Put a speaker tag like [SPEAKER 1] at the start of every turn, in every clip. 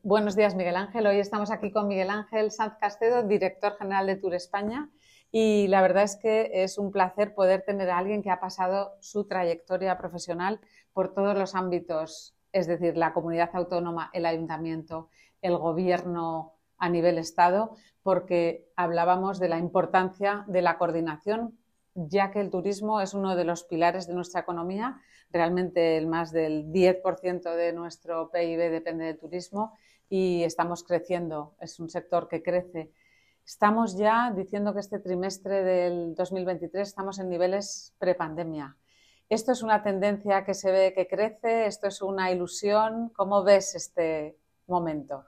[SPEAKER 1] Buenos días, Miguel Ángel. Hoy estamos aquí con Miguel Ángel Sanz Castedo, director general de Tour España, y la verdad es que es un placer poder tener a alguien que ha pasado su trayectoria profesional por todos los ámbitos, es decir, la comunidad autónoma, el ayuntamiento, el gobierno a nivel Estado, porque hablábamos de la importancia de la coordinación, ya que el turismo es uno de los pilares de nuestra economía. Realmente el más del 10% de nuestro PIB depende del turismo y estamos creciendo, es un sector que crece. Estamos ya diciendo que este trimestre del 2023 estamos en niveles prepandemia. ¿Esto es una tendencia que se ve que crece? ¿Esto es una ilusión? ¿Cómo ves este momento?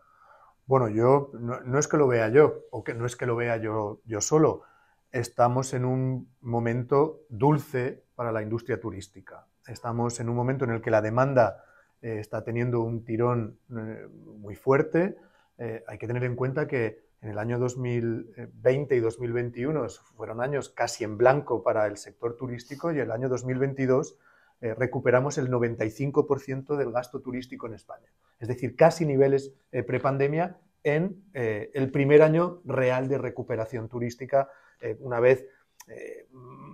[SPEAKER 2] Bueno, yo no es que lo vea yo, o que no es que lo vea yo solo. Estamos en un momento dulce para la industria turística. Estamos en un momento en el que la demanda está teniendo un tirón muy fuerte. Hay que tener en cuenta que en el año 2020 y 2021 fueron años casi en blanco para el sector turístico, y el año 2022 recuperamos el 95% del gasto turístico en España. Es decir, casi niveles prepandemia en el primer año real de recuperación turística, una vez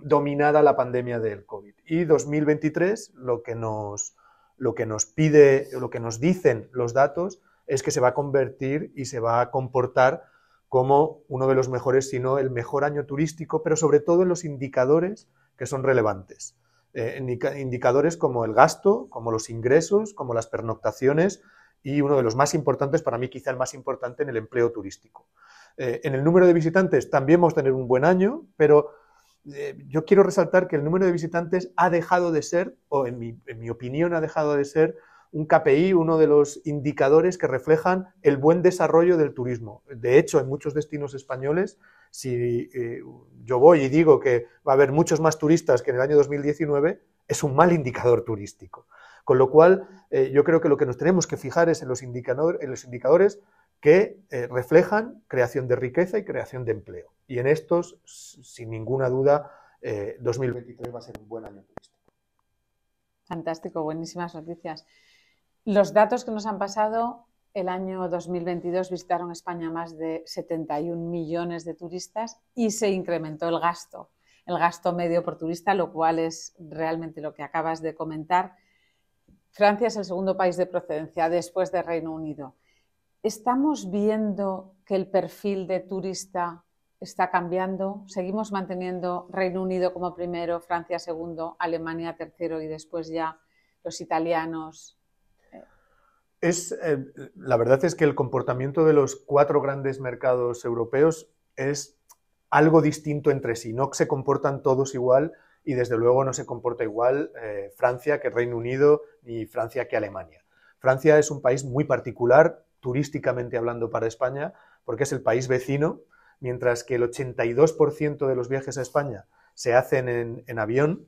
[SPEAKER 2] dominada la pandemia del COVID. Y 2023, lo que nos pide, lo que nos dicen los datos, es que se va a convertir y se va a comportar como uno de los mejores, si no el mejor año turístico, pero sobre todo en los indicadores que son relevantes. Indicadores como el gasto, como los ingresos, como las pernoctaciones, y uno de los más importantes, para mí quizá el más importante, en el empleo turístico. En el número de visitantes también vamos a tener un buen año, pero yo quiero resaltar que el número de visitantes ha dejado de ser, o en mi opinión ha dejado de ser, un KPI, uno de los indicadores que reflejan el buen desarrollo del turismo. De hecho, en muchos destinos españoles, si yo voy y digo que va a haber muchos más turistas que en el año 2019, es un mal indicador turístico. Con lo cual, yo creo que lo que nos tenemos que fijar es en los indicadores que reflejan creación de riqueza y creación de empleo. Y en estos, sin ninguna duda, 2023 va a ser un buen año turístico.
[SPEAKER 1] Fantástico, buenísimas noticias. Los datos que nos han pasado, el año 2022 visitaron España más de 71 millones de turistas y se incrementó el gasto medio por turista, lo cual es realmente lo que acabas de comentar. Francia es el segundo país de procedencia después de Reino Unido. ¿Estamos viendo que el perfil de turista está cambiando? ¿Seguimos manteniendo Reino Unido como primero, Francia segundo, Alemania tercero y después ya los italianos?
[SPEAKER 2] La verdad es que el comportamiento de los 4 grandes mercados europeos es algo distinto entre sí. No se comportan todos igual, y desde luego no se comporta igual Francia que Reino Unido, ni Francia que Alemania. Francia es un país muy particular, turísticamente hablando, para España, porque es el país vecino. Mientras que el 82% de los viajes a España se hacen en avión,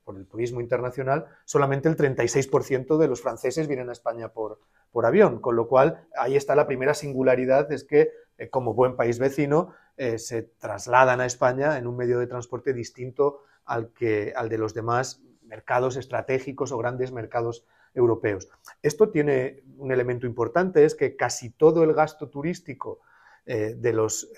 [SPEAKER 2] por el turismo internacional, solamente el 36% de los franceses vienen a España por avión, con lo cual ahí está la primera singularidad, es que como buen país vecino se trasladan a España en un medio de transporte distinto al de los demás mercados estratégicos o grandes mercados europeos. Esto tiene un elemento importante, es que casi todo el gasto turístico de los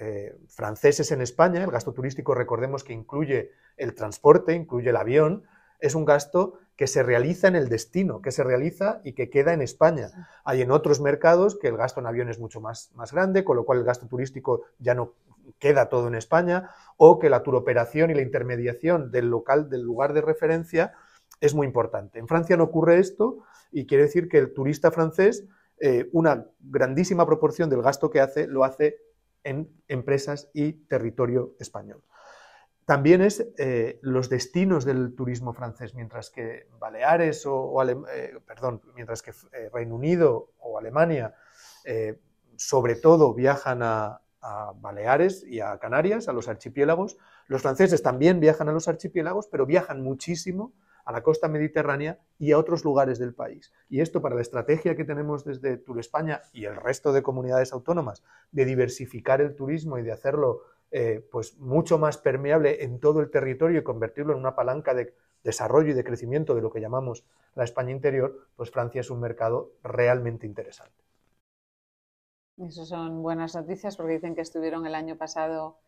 [SPEAKER 2] franceses en España, el gasto turístico, recordemos que incluye el transporte, incluye el avión, es un gasto que se realiza en el destino, que se realiza y que queda en España. Hay en otros mercados que el gasto en avión es mucho más grande, con lo cual el gasto turístico ya no queda todo en España, o que la turoperación y la intermediación del lugar de referencia es muy importante. En Francia no ocurre esto, y quiere decir que el turista francés, una grandísima proporción del gasto que hace, lo hace en empresas y territorio español. También es los destinos del turismo francés, mientras que Baleares mientras que Reino Unido o Alemania sobre todo viajan a Baleares y a Canarias, a los archipiélagos. Los franceses también viajan a los archipiélagos, pero viajan muchísimo a la costa mediterránea y a otros lugares del país. Y esto, para la estrategia que tenemos desde Tour España y el resto de comunidades autónomas de diversificar el turismo y de hacerlo pues mucho más permeable en todo el territorio y convertirlo en una palanca de desarrollo y de crecimiento de lo que llamamos la España interior, pues Francia es un mercado realmente interesante.
[SPEAKER 1] Eso son buenas noticias porque dicen que estuvieron el año pasado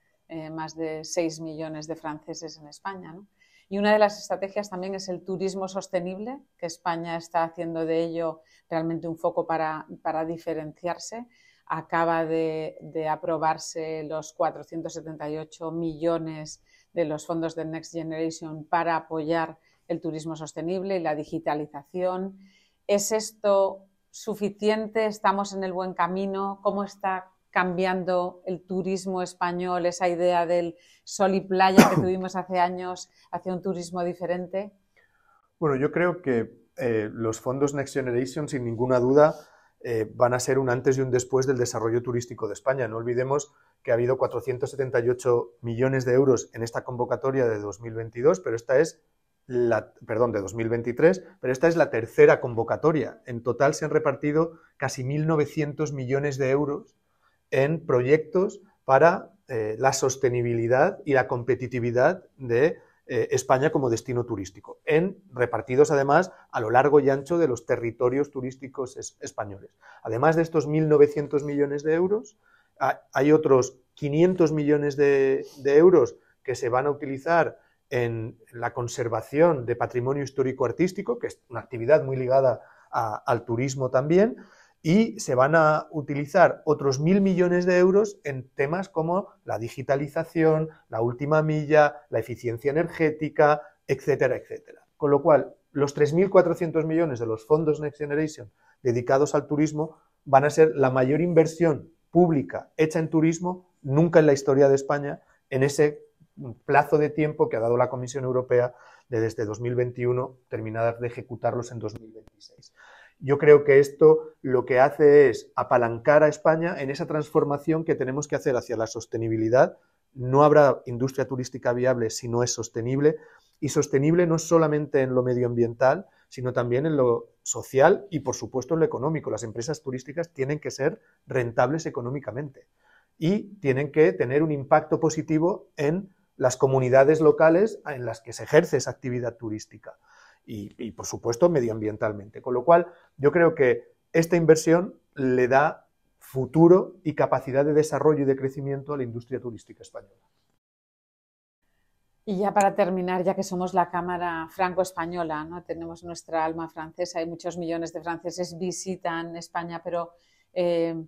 [SPEAKER 1] más de 6 millones de franceses en España, ¿no? Y una de las estrategias también es el turismo sostenible, que España está haciendo de ello realmente un foco para diferenciarse. Acaba de aprobarse los 478 millones de los fondos de Next Generation para apoyar el turismo sostenible y la digitalización. ¿Es esto suficiente? ¿Estamos en el buen camino? ¿Cómo está cambiando el turismo español, esa idea del sol y playa que tuvimos hace años, hacia un turismo diferente?
[SPEAKER 2] Bueno, yo creo que los fondos Next Generation, sin ninguna duda, van a ser un antes y un después del desarrollo turístico de España. No olvidemos que ha habido 478 millones de euros en esta convocatoria de 2022, pero esta es de 2023, pero esta es la tercera convocatoria. En total se han repartido casi 1.900 millones de euros en proyectos para la sostenibilidad y la competitividad de España como destino turístico, repartidos además a lo largo y ancho de los territorios turísticos españoles. Además de estos 1.900 millones de euros, hay otros 500 millones de euros que se van a utilizar en la conservación de patrimonio histórico-artístico, que es una actividad muy ligada al turismo también, y se van a utilizar otros 1.000 millones de euros en temas como la digitalización, la última milla, la eficiencia energética, etcétera, etcétera. Con lo cual, los 3.400 millones de los fondos Next Generation dedicados al turismo van a ser la mayor inversión pública hecha en turismo nunca en la historia de España, en ese plazo de tiempo que ha dado la Comisión Europea de desde 2021 terminar de ejecutarlos en 2026. Yo creo que esto lo que hace es apalancar a España en esa transformación que tenemos que hacer hacia la sostenibilidad. No habrá industria turística viable si no es sostenible, y sostenible no solamente en lo medioambiental, sino también en lo social y, por supuesto, en lo económico. Las empresas turísticas tienen que ser rentables económicamente y tienen que tener un impacto positivo en las comunidades locales en las que se ejerce esa actividad turística. Y, por supuesto, medioambientalmente. Con lo cual, yo creo que esta inversión le da futuro y capacidad de desarrollo y de crecimiento a la industria turística española.
[SPEAKER 1] Y ya para terminar, ya que somos la Cámara franco-española, ¿no? Tenemos nuestra alma francesa y muchos millones de franceses visitan España, pero ¿qué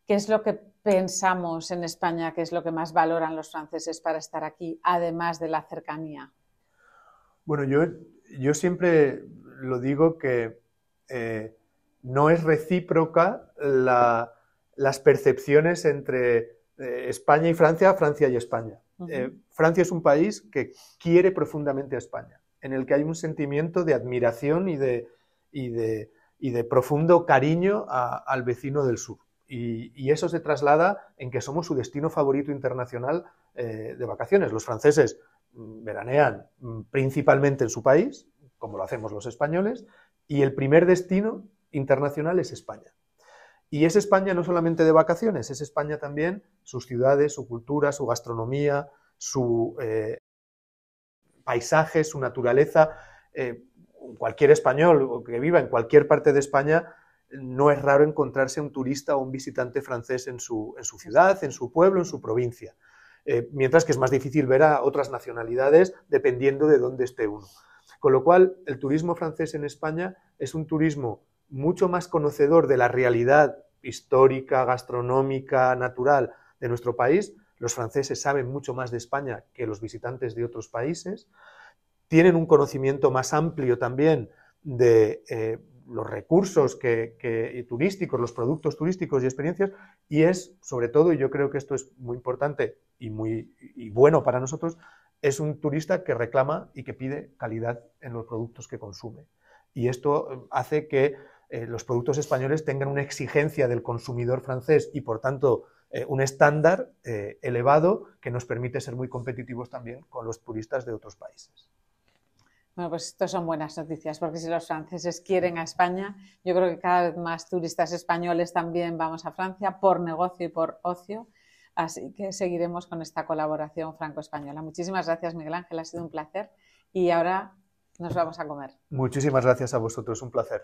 [SPEAKER 1] es lo que pensamos en España, qué es lo que más valoran los franceses para estar aquí, además de la cercanía?
[SPEAKER 2] Bueno, yo siempre lo digo que no es recíproca las percepciones entre España y Francia, Francia y España. Francia es un país que quiere profundamente a España, en el que hay un sentimiento de admiración y de profundo cariño al vecino del sur. Y eso se traslada en que somos su destino favorito internacional de vacaciones. Los franceses veranean principalmente en su país, como lo hacemos los españoles, y el primer destino internacional es España. Y es España no solamente de vacaciones, es España también sus ciudades, su cultura, su gastronomía, su paisaje, su naturaleza. Cualquier español que viva en cualquier parte de España, no es raro encontrarse un turista o un visitante francés en su ciudad, en su pueblo, en su provincia. Mientras que es más difícil ver a otras nacionalidades dependiendo de dónde esté uno. Con lo cual, el turismo francés en España es un turismo mucho más conocedor de la realidad histórica, gastronómica, natural de nuestro país. Los franceses saben mucho más de España que los visitantes de otros países. Tienen un conocimiento más amplio también de los recursos turísticos, los productos turísticos y experiencias, y es, sobre todo, y yo creo que esto es muy importante y bueno para nosotros, es un turista que reclama y que pide calidad en los productos que consume. Y esto hace que los productos españoles tengan una exigencia del consumidor francés y, por tanto, un estándar elevado que nos permite ser muy competitivos también con los turistas de otros países.
[SPEAKER 1] Bueno, pues esto son buenas noticias, porque si los franceses quieren a España, yo creo que cada vez más turistas españoles también vamos a Francia por negocio y por ocio, así que seguiremos con esta colaboración franco-española. Muchísimas gracias, Miguel Ángel, ha sido un placer y ahora nos vamos a comer.
[SPEAKER 2] Muchísimas gracias a vosotros, un placer.